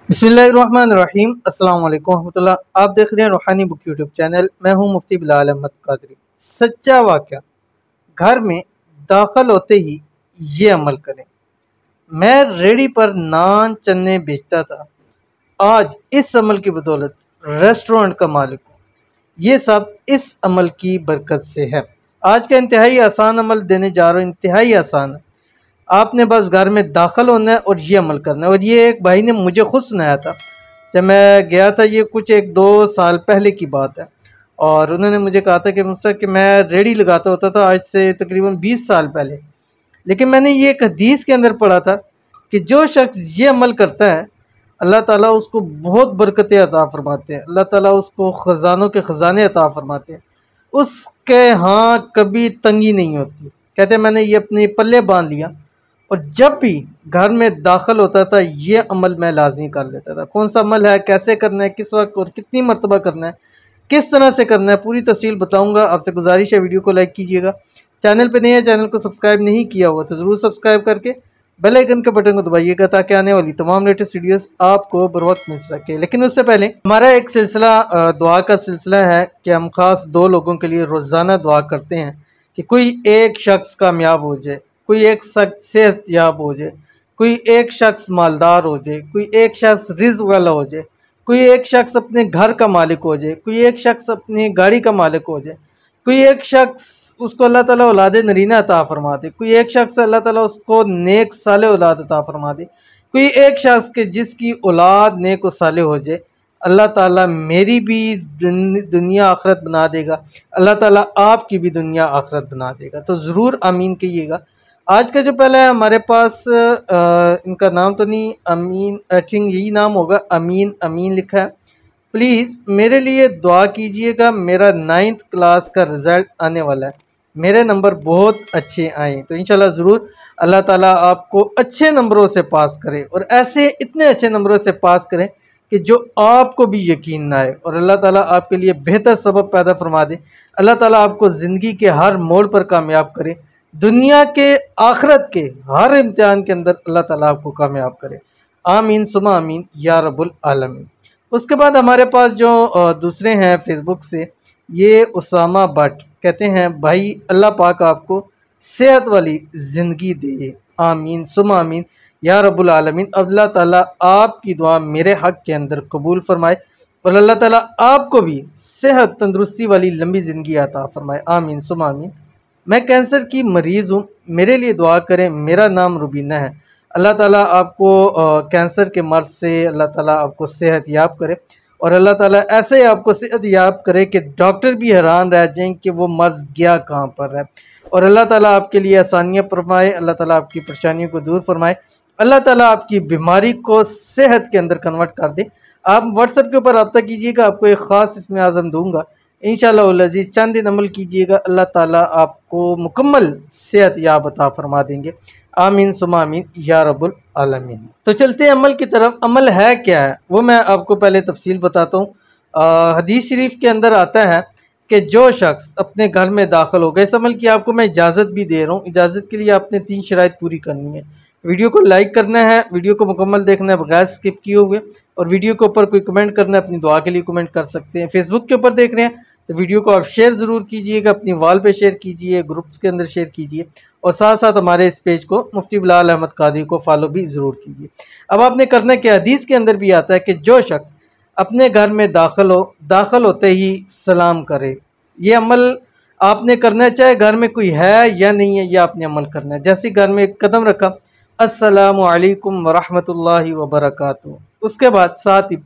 बिस्मिल्लाहिर्रहमानिर्रहीम अस्सलाम वालेकुम रहमतुल्लाह। आप देख रहे हैं रूहानी बुक यूट्यूब चैनल। मैं हूं मुफ्ती बिलाल अहमद कादरी। सच्चा वाक़या, घर में दाखिल होते ही ये अमल करें। मैं रेडी पर नान चन्ने बेचता था, आज इस अमल की बदौलत रेस्टोरेंट का मालिक हूँ। ये सब इस अमल की बरकत से है। आज का इंतहाई आसान अमल देने जा रहा हूँ, इंतहाई आसान है। आपने बस घर में दाखिल होना है और ये अमल करना है। और ये एक भाई ने मुझे खुद सुनाया था जब मैं गया था, ये कुछ 1-2 साल पहले की बात है। और उन्होंने मुझे कहा था कि मुझसे कि मैं रेडी लगाता होता था आज से तकरीबन 20 साल पहले, लेकिन मैंने ये एक हदीस के अंदर पढ़ा था कि जो शख्स ये अमल करता है अल्लाह ताला उसको बहुत बरकतें अता फरमाते हैं, अल्लाह ताला उसको ख़जानों के ख़जाने अता फरमाते हैं, उसके यहाँ कभी तंगी नहीं होती। कहते हैं मैंने ये अपने पल्ले बांध लिया और जब भी घर में दाखिल होता था ये अमल मैं लाजमी कर लेता था। कौन सा अमल है, कैसे करना है, किस वक्त और कितनी मरतबा करना है, किस तरह से करना है, पूरी तफसील बताऊंगा। आपसे गुजारिश है वीडियो को लाइक कीजिएगा। चैनल पे नए हैं, चैनल को सब्सक्राइब नहीं किया हुआ तो ज़रूर सब्सक्राइब करके बेल आइकन के बटन को दबाइएगा ताकि आने वाली तमाम लेटेस्ट वीडियोस आपको बर वक्त मिल सके। लेकिन उससे पहले हमारा एक सिलसिला दुआ का सिलसिला है कि हम खास 2 लोगों के लिए रोज़ाना दुआ करते हैं कि कोई एक शख्स कामयाब हो जाए, कोई एक शख्स सेहतयाब हो जाए, कोई एक शख्स मालदार हो जाए, कोई एक शख्स रिज़्क़ वाला हो जाए, कोई एक शख्स अपने घर का मालिक हो जाए, कोई एक शख्स अपनी गाड़ी का मालिक हो जाए, कोई एक शख्स उसको अल्लाह ताला औलाद नरीना अता फरमा दे, कोई एक शख्स अल्लाह ताला उसको नेक साले औलाद अता फरमा दे, कोई एक शख्स के जिसकी औलाद नेक व साले हो जाए। अल्लाह ताला मेरी भी दुनिया आखरत बना देगा, अल्लाह ताला आपकी भी दुनिया आखरत बना देगा। तो ज़रूर आमीन कहिएगा। आज का जो पहला है हमारे पास इनका नाम तो नहीं, अमीन, आई थिंक यही नाम होगा, अमीन अमीन लिखा है। प्लीज़ मेरे लिए दुआ कीजिएगा, मेरा 9th क्लास का रिज़ल्ट आने वाला है, मेरे नंबर बहुत अच्छे आए। तो इंशाल्लाह ज़रूर अल्लाह ताला आपको अच्छे नंबरों से पास करे और ऐसे इतने अच्छे नंबरों से पास करें कि जो आपको भी यकीन ना आए और अल्लाह ताला आपके लिए बेहतर सबब पैदा फरमा दे। अल्लाह ताला आपको ज़िंदगी के हर मोड़ पर कामयाब करे, दुनिया के आखिरत के हर इम्तिहान के अंदर अल्लाह ताला आपको कामयाब करे। आमीन सुमा आमीन या रब्बुल आलमीन। उसके बाद हमारे पास जो दूसरे हैं फेसबुक से, ये उसामा भट्ट कहते हैं भाई अल्लाह पाक आपको सेहत वाली ज़िंदगी दे, आमीन सुमा आमीन या रब्बुल आलमीन। अल्लाह ताला आपकी दुआ मेरे हक़ के अंदर कबूल फरमाए और अल्लाह ताला आपको भी सेहत तंदुरुस्ती वाली लंबी ज़िंदगी अता फरमाए, आमीन सुमा आमीन। मैं कैंसर की मरीज़ हूँ, मेरे लिए दुआ करें, मेरा नाम रुबीना है। अल्लाह ताला आपको कैंसर के मर्ज़ से अल्लाह ताला आपको सेहत याब करे और अल्लाह ताला ऐसे आपको सेहत याब करे कि डॉक्टर भी हैरान रह जाएं कि वो मर्ज़ गया कहाँ पर है। और अल्लाह ताला आपके लिए आसानियाँ फरमाए, अल्लाह ताला आपकी परेशानियों को दूर फरमाए, अल्लाह ताला आपकी बीमारी को सेहत के अंदर कन्वर्ट कर दे। आप व्हाट्सएप के ऊपर रब्ता कीजिएगा, आपको एक ख़ास इसमें आज़म दूँगा, इंशाअल्लाह अज़ीज़ चंद दिन अमल कीजिएगा, अल्लाह ताला आपको मुकम्मल सेहत याब अता फरमा देंगे, आमीन सुमा आमीन या रब्बुल आलमीन। तो चलते हैं अमल की तरफ। अमल है क्या है वो मैं आपको पहले तफसील बताता हूँ। हदीस शरीफ के अंदर आता है कि जो शख्स अपने घर में दाखिल हो गए, इस अमल की आपको मैं इजाज़त भी दे रहा हूँ। इजाज़त के लिए आपने 3 शराइत पूरी करनी है। वीडियो को लाइक करना है, वीडियो को मुकम्मल देखना है बगैर स्किप किए हुए, और वीडियो के ऊपर कोई कमेंट करना है, अपनी दुआ के लिए कमेंट कर सकते हैं। फेसबुक के ऊपर देख रहे हैं तो वीडियो को आप शेयर ज़रूर कीजिएगा, अपनी वॉल पे शेयर कीजिए, ग्रुप्स के अंदर शेयर कीजिए और साथ साथ हमारे इस पेज को मुफ्ती बिलाल अहमद कादरी को फॉलो भी ज़रूर कीजिए। अब आपने करना क्या, हदीस के अंदर भी आता है कि जो शख्स अपने घर में दाखिल होते ही सलाम करे। ये अमल आपने करना है, चाहे घर में कोई है या नहीं है, ये आपने अमल करना है। जैसे घर में एक कदम रखा, अस्सलामु अलैकुम वरहमतुल्लाहि वबरकातुहू, उसके बाद साथ ही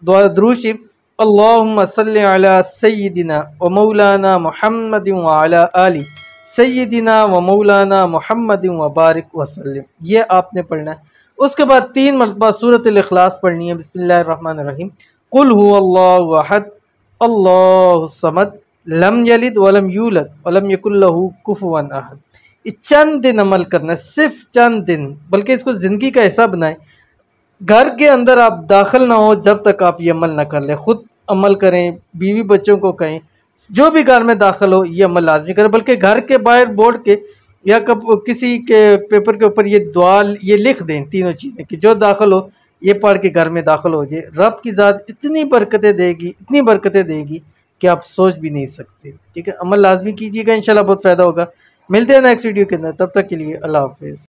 दुआ दुरूद शरीफ, अल्लाहुम्मा सल्लि अला सय्यिदिना व मौलाना मुहम्मदिन व अला आलि सय्यिदिना व मौलाना मुहम्मदिन व बारिक वसल्लम, ये आपने पढ़ना है। उसके बाद 3 मरतबा सूरतुल इखलास पढ़नी है, बिस्मिल्लाहिर्रहमानिर्रहीम, कुल हुवल्लाहु अहद अल्लाहुस समद लम यलिद वलम यूलद वलम यकुल लहू कुफुवन अहद। चंद दिन अमल करना है, सिर्फ चंद दिन, बल्कि इसको ज़िंदगी का हिस्सा बनाएं। घर के अंदर आप दाखिल ना हो जब तक आप ये अमल ना कर लें, खुद अमल करें, बीवी बच्चों को कहें, जो भी घर में दाखिल हो ये अमल लाजमी करें। बल्कि घर के बाहर बोर्ड के या किसी के पेपर के ऊपर ये दुआ ये लिख दें, तीनों चीज़ें कि जो दाखिल हो ये पढ़ के घर में दाखिल हो जाए, रब की ज़ात इतनी बरकतें देगी कि आप सोच भी नहीं सकते। ठीक है, अमल लाजमी कीजिएगा, इंशाल्लाह बहुत फ़ायदा होगा। मिलते हैं नेक्स्ट वीडियो के अंदर, तब तक के लिए अल्लाह हाफिज़।